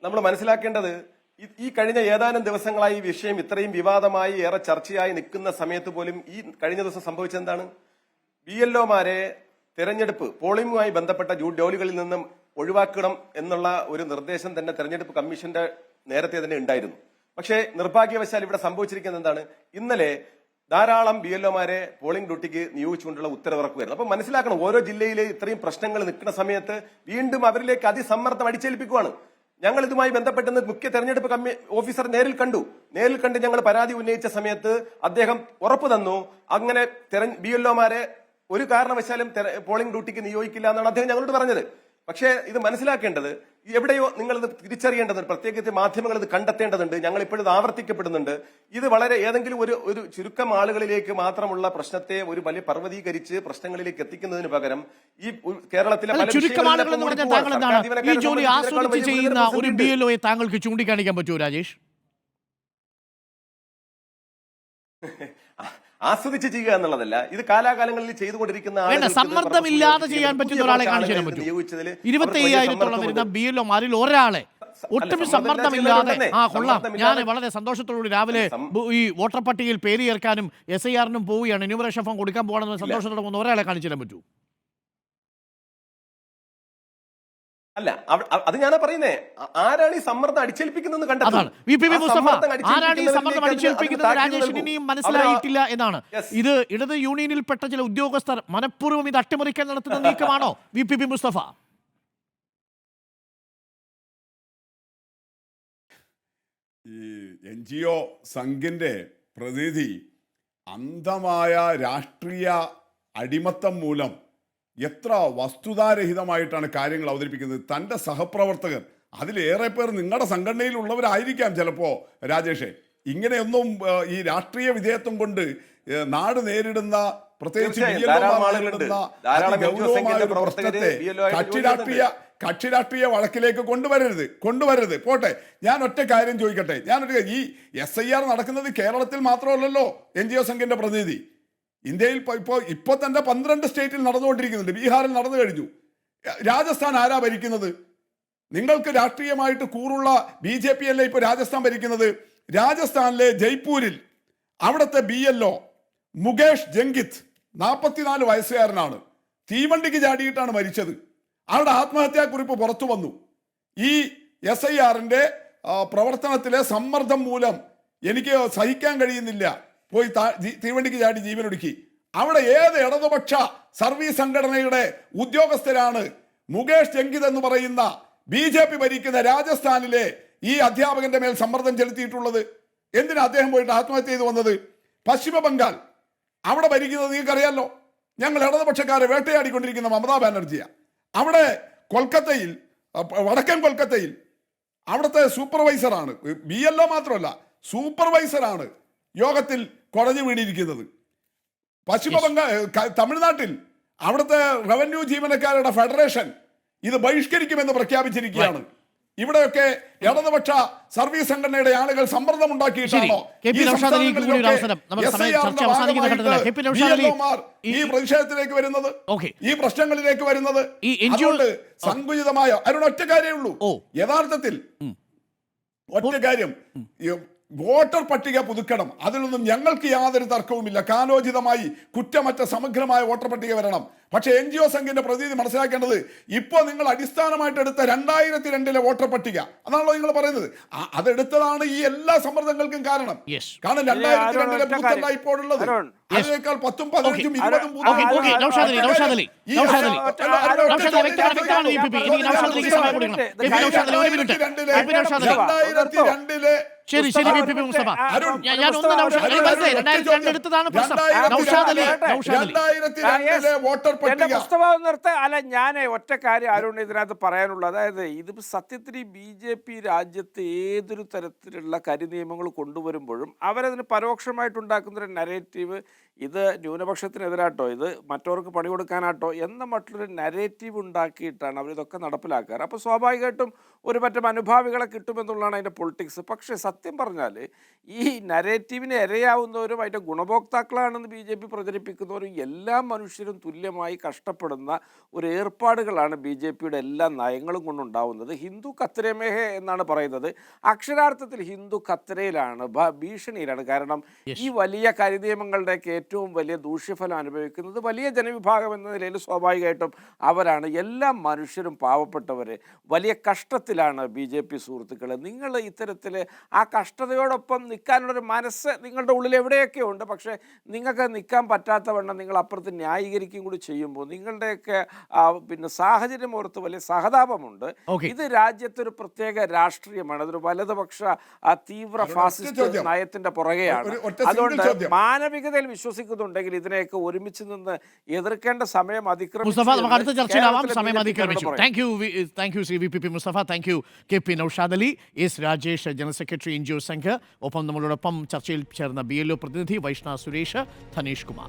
നമ്മൾ മനസ്സിലാക്കേണ്ടത് ഈ കഴിഞ്ഞ ഏതാനും ദിവസങ്ങളായി ഈ വിഷയം ഇത്രയും വിവാദമായി ഏറെ ചർച്ചയായി നിൽക്കുന്ന സമയത്ത് പോലും ഈ കഴിഞ്ഞ ദിവസം സംഭവിച്ചെന്താണ്? BLOമാരെ തെരഞ്ഞെടുപ്പ് പോളിംഗുമായി ബന്ധപ്പെട്ട ജോലികളിൽ നിന്നും ഒഴിവാക്കണം എന്നുള്ള ഒരു നിർദ്ദേശം തന്നെ തെരഞ്ഞെടുപ്പ് കമ്മീഷന്റെ നേരത്തെ തന്നെ ഉണ്ടായിരുന്നു. പക്ഷേ നിർഭാഗ്യവശാൽ ഇവിടെ സംഭവിച്ചിരിക്കുന്നത് എന്താണ്? ഇന്നലെ ധാരാളം BLOമാരെ പോളിംഗ് ഡ്യൂട്ടിക്ക് നിയോഗിച്ചുകൊണ്ടുള്ള ഉത്തരവിറക്കുമായിരുന്നു. അപ്പൊ മനസ്സിലാക്കണം, ഓരോ ജില്ലയിലെ ഇത്രയും പ്രശ്നങ്ങൾ നിൽക്കുന്ന സമയത്ത് വീണ്ടും അവരിലേക്ക് അതിസമ്മർദ്ദം അടിച്ചേൽപ്പിക്കുകയാണ്. ഞങ്ങൾ ഇതുമായി ബന്ധപ്പെട്ടെന്ന് മുഖ്യ തെരഞ്ഞെടുപ്പ് ഓഫീസർ നേരിൽ കണ്ട് ഞങ്ങൾ പരാതി ഉന്നയിച്ച സമയത്ത് അദ്ദേഹം ഉറപ്പു തന്നു, അങ്ങനെ BLOമാരെ ഒരു കാരണവശാലും പോളിംഗ് ഡ്യൂട്ടിക്ക് നിയോഗിക്കില്ല എന്നാണ് അദ്ദേഹം ഞങ്ങളോട് പറഞ്ഞത്. പക്ഷേ ഇത് മനസ്സിലാക്കേണ്ടത് എവിടെയോ നിങ്ങൾ ഇത് തിരിച്ചറിയേണ്ടതുണ്ട്, പ്രത്യേകിച്ച് മാധ്യമങ്ങൾ ഇത് കണ്ടെത്തേണ്ടതുണ്ട്. ഞങ്ങൾ ഇപ്പോഴും ആവർത്തിക്കപ്പെടുന്നുണ്ട്. ഇത് വളരെ ഏതെങ്കിലും ഒരു ചുരുക്കം ആളുകളിലേക്ക് മാത്രമുള്ള പ്രശ്നത്തെ ഒരു വലിയ പർവ്വതീകരിച്ച് പ്രശ്നങ്ങളിലേക്ക് എത്തിക്കുന്നതിന് പകരം ഈ കേരളത്തിലെ ഒരു BLOയെ താങ്കൾക്ക് ചൂണ്ടിക്കാണിക്കാൻ പറ്റുമോ രാജേഷ്? ആസ്വദിച്ച് ചെയ്യുക എന്നുള്ളതല്ല, ഇത് കാലാകാലങ്ങളിൽ ചെയ്തുകൊണ്ടിരിക്കുന്ന സമ്മർദ്ദമില്ലാതെ ചെയ്യാൻ പറ്റുന്ന ഒരാളെ കാണിച്ചു തരാൻ പറ്റും. 25,000 വരുന്ന BLOമാരിൽ ഒരാളെ ഒട്ടും സമ്മർദ്ദമില്ലാതെ കൊള്ളാം, ഞാൻ വളരെ സന്തോഷത്തോടുകൂടി രാവിലെ ഈ വോട്ടർ പട്ടികയിൽ പേര് ചേർക്കാനും SIRനും പോവുകയാണ്, എന്യൂമറേഷൻ ഫോം കൊടുക്കാൻ പോകണമെന്ന് സന്തോഷത്തോടെ പോകുന്ന ഒരാളെ കാണിച്ചു തരാൻ പറ്റൂ? അല്ല, അത് ഞാനാ പറയുന്നേ. ആരാണ് ഈ സമ്മർദ്ദം അടിച്ചേൽപ്പിക്കുന്നത് കണ്ടെത്തുന്നത്? രാജേഷിന് ഇനിയും മനസ്സിലായിട്ടില്ല എന്നാണ്. ഇത് ഇടത് യൂണിയനിൽപ്പെട്ട ചില ഉദ്യോഗസ്ഥർ മനഃപൂർവ്വം ഇത് അട്ടിമറിക്കാൻ നടത്തുന്ന നീക്കമാണോ VPP മുസ്തഫ? ഈ NGO സംഘിന്റെ പ്രതിനിധി അന്ധമായ രാഷ്ട്രീയ അടിമത്തം മൂലം എത്ര വസ്തുതാരഹിതമായിട്ടാണ് കാര്യങ്ങൾ അവതരിപ്പിക്കുന്നത്. തൻ്റെ സഹപ്രവർത്തകർ, അതിലേറെ പേർ നിങ്ങളുടെ സംഘടനയിലുള്ളവരായിരിക്കാം ചിലപ്പോൾ രാജേഷേ. ഇങ്ങനെയൊന്നും ഈ രാഷ്ട്രീയ വിധേയത്വം കൊണ്ട് നാട് നേരിടുന്ന പ്രത്യേകിച്ച് പ്രശ്നത്തെ കക്ഷി രാഷ്ട്രീയ വഴക്കിലേക്ക് കൊണ്ടുവരരുത്. പോട്ടെ, ഞാൻ ഒറ്റ കാര്യം ചോദിക്കട്ടെ. ഈ SIR നടക്കുന്നത് കേരളത്തിൽ മാത്രമല്ലല്ലോ. NGO സംഘിന്റെ പ്രതിനിധി ഇന്ത്യയിൽ ഇപ്പോൾ തന്നെ 12 സ്റ്റേറ്റിൽ നടന്നുകൊണ്ടിരിക്കുന്നുണ്ട്. ബീഹാറിൽ നടന്നു കഴിഞ്ഞു. രാജസ്ഥാൻ ആരാ ഭരിക്കുന്നത്? നിങ്ങൾക്ക് രാഷ്ട്രീയമായിട്ട് കൂറുള്ള BJP അല്ലേ ഇപ്പോൾ രാജസ്ഥാൻ ഭരിക്കുന്നത്. രാജസ്ഥാനിലെ ജയ്പൂരിൽ അവിടുത്തെ BLO മുകേഷ് ജംഗിത്ത് 44 വയസ്സുകാരനാണ്. തീവണ്ടിക്ക് ചാടിയിട്ടാണ് മരിച്ചത്. അവരുടെ ആത്മഹത്യാക്കുറിപ്പ് പുറത്തു വന്നു. ഈ SIRന്റെ പ്രവർത്തനത്തിലെ സമ്മർദ്ദം മൂലം എനിക്ക് സഹിക്കാൻ കഴിയുന്നില്ല, പോയി തീവണ്ടിക്ക് ചാടി ജീവനൊടുക്കി. അവിടെ ഏത് ഇടതുപക്ഷ സർവീസ് സംഘടനയുടെ ഉദ്യോഗസ്ഥരാണ് മുകേഷ് ജംഗിത് എന്ന് പറയുന്ന BJP ഭരിക്കുന്ന രാജസ്ഥാനിലെ ഈ അധ്യാപകന്റെ മേൽ സമ്മർദ്ദം ചെലുത്തിയിട്ടുള്ളത്? എന്തിനാ അദ്ദേഹം പോയിട്ട് ആത്മഹത്യ ചെയ്തു വന്നത്? പശ്ചിമ ബംഗാൾ അവിടെ ഭരിക്കുന്നത് നിങ്ങൾക്കറിയാലോ. ഞങ്ങൾ ഇടതുപക്ഷക്കാരെ വേട്ടയാടിക്കൊണ്ടിരിക്കുന്ന മമതാ ബാനർജിയാണ്. അവിടെ കൊൽക്കത്തയിൽ, വടക്കൻ കൊൽക്കത്തയിൽ അവിടുത്തെ സൂപ്പർവൈസറാണ്, BLO മാത്രമല്ല സൂപ്പർവൈസറാണ് യോഗത്തിൽ കുടഞ്ഞു വീണിരിക്കുന്നത്. പശ്ചിമ ബംഗാൾ, തമിഴ്നാട്ടിൽ അവിടുത്തെ റവന്യൂ ജീവനക്കാരുടെ ഫെഡറേഷൻ ഇത് ബഹിഷ്കരിക്കുമെന്ന് പ്രഖ്യാപിച്ചിരിക്കുകയാണ്. ഇവിടെയൊക്കെ ഇടതുപക്ഷ സർവീസ് സംഘടനയുടെ ആളുകൾ സമ്മർദ്ദം ഉണ്ടാക്കിയിട്ടാണോ ഈ പ്രതിഷേധത്തിലേക്ക് വരുന്നത്, ഈ പ്രശ്നങ്ങളിലേക്ക് വരുന്നത്? അതുകൊണ്ട് സങ്കുചിതമായ ഒറ്റ കാര്യമേ ഉള്ളൂ. യഥാർത്ഥത്തിൽ ഒറ്റ കാര്യം, വോട്ടർ പട്ടിക പുതുക്കണം. അതിലൊന്നും ഞങ്ങൾക്ക് യാതൊരു തർക്കവുമില്ല. കാലോചിതമായി കുറ്റമറ്റ സമഗ്രമായ വോട്ടർ പട്ടിക വരണം. പക്ഷേ NGO സംഘിന്റെ പ്രതിനിധി മനസ്സിലാക്കേണ്ടത്, ഇപ്പോൾ നിങ്ങൾ അടിസ്ഥാനമായിട്ട് എടുത്ത 2002 വോട്ടർ പട്ടിക, അതാണല്ലോ നിങ്ങൾ പറയുന്നത്, അതെടുത്തതാണ് ഈ എല്ലാ സമ്മർദ്ദങ്ങൾക്കും കാരണം. കാരണം 2002 ബൂത്തല്ല ഇപ്പോൾ ഉള്ളത്, അതിനേക്കാൾ 10ഉം 15ഉം 20ഉം ശരി VPP മുസ്തഫ, ഞാൻ എടുത്തതാണ് പ്രശ്നം. അല്ല, ഞാൻ ഒറ്റ കാര്യം ആരോട് ഇതിനകത്ത് പറയാനുള്ളത്, അതായത് ഇത് സത്യത്തിൽ BJP രാജ്യത്ത് ഏതൊരു തരത്തിലുള്ള കരിനിയമങ്ങൾ കൊണ്ടുവരുമ്പോഴും അവരതിന് പരോക്ഷമായിട്ടുണ്ടാക്കുന്നൊരു നരേറ്റീവ്, ഇത് ന്യൂനപക്ഷത്തിനെതിരാട്ടോ, ഇത് മറ്റവർക്ക് പണി കൊടുക്കാനാട്ടോ എന്ന മറ്റുള്ളൊരു നരേറ്റീവ് ഉണ്ടാക്കിയിട്ടാണ് അവരിതൊക്കെ നടപ്പിലാക്കാറ്. അപ്പോൾ സ്വാഭാവികമായിട്ടും ഒരു മറ്റം അനുഭാവികളെ കിട്ടുമെന്നുള്ളതാണ് അതിൻ്റെ പൊളിറ്റിക്സ്. പക്ഷേ സത്യം പറഞ്ഞാൽ ഈ നരേറ്റീവിന് ഇരയാവുന്നവരും അതിൻ്റെ ഗുണഭോക്താക്കളാണെന്ന് BJP പ്രചരിപ്പിക്കുന്നവരും എല്ലാ മനുഷ്യരും തുല്യമായി കഷ്ടപ്പെടുന്ന ഒരു ഏർപ്പാടുകളാണ് BJPയുടെ എല്ലാ നയങ്ങളും കൊണ്ടുണ്ടാവുന്നത്. ഹിന്ദു ഖത്തരമേഹെ എന്നാണ് പറയുന്നത്. അക്ഷരാർത്ഥത്തിൽ ഹിന്ദു ഖത്തരയിലാണ്, ഭീഷണിയിലാണ്. കാരണം ഈ വലിയ കരിനിയമങ്ങളുടെയൊക്കെ ഏറ്റവും വലിയ ദൂഷ്യഫലം അനുഭവിക്കുന്നത് വലിയ ജനവിഭാഗം എന്ന നിലയിൽ സ്വാഭാവികമായിട്ടും അവരാണ്. എല്ലാ മനുഷ്യരും പാവപ്പെട്ടവർ വലിയ കഷ്ടത്തിലാണ്. BJP സുഹൃത്തുക്കളെ, നിങ്ങൾ ഇത്തരത്തിൽ ആ കഷ്ടതയോടൊപ്പം നിൽക്കാനുള്ളൊരു മനസ്സ് നിങ്ങളുടെ ഉള്ളിൽ എവിടെയൊക്കെ ഉണ്ട്. പക്ഷേ നിങ്ങൾക്ക് നിൽക്കാൻ പറ്റാത്തവണ്ണം നിങ്ങൾ അപ്പുറത്ത് ന്യായീകരിക്കുകയും കൂടി ചെയ്യുമ്പോൾ നിങ്ങളുടെയൊക്കെ പിന്നെ സാഹചര്യം ഓർത്ത് വലിയ സഹതാപമുണ്ട്. ഇത് രാജ്യത്തൊരു പ്രത്യേക രാഷ്ട്രീയമാണ്. അതൊരു വലതുപക്ഷ തീവ്ര ഫാസിസ്റ്റ് നയത്തിന്റെ പുറകെയാണ്. അതുകൊണ്ട് മാനവികതയിൽ വിശ്വസിക്കുന്നുണ്ടെങ്കിൽ ഇതിനെയൊക്കെ ഒരുമിച്ച് നിന്ന് എതിർക്കേണ്ട സമയം മുസ്തഫ, നമുക്ക് അടുത്ത ചർച്ചയിലാവാം, സമയം അതിക്രമിച്ചു. Thank you Shri VPP Mustafa, thank you KP Naushad Ali, S Rajesh general secretary NGO Sangh, ഒപ്പം നമ്മളോടൊപ്പം ചർച്ചയിൽ ചേർന്ന BLO പ്രതിനിധി വൈഷ്ണ സുരേഷ്, ധനേഷ് കുമാർ.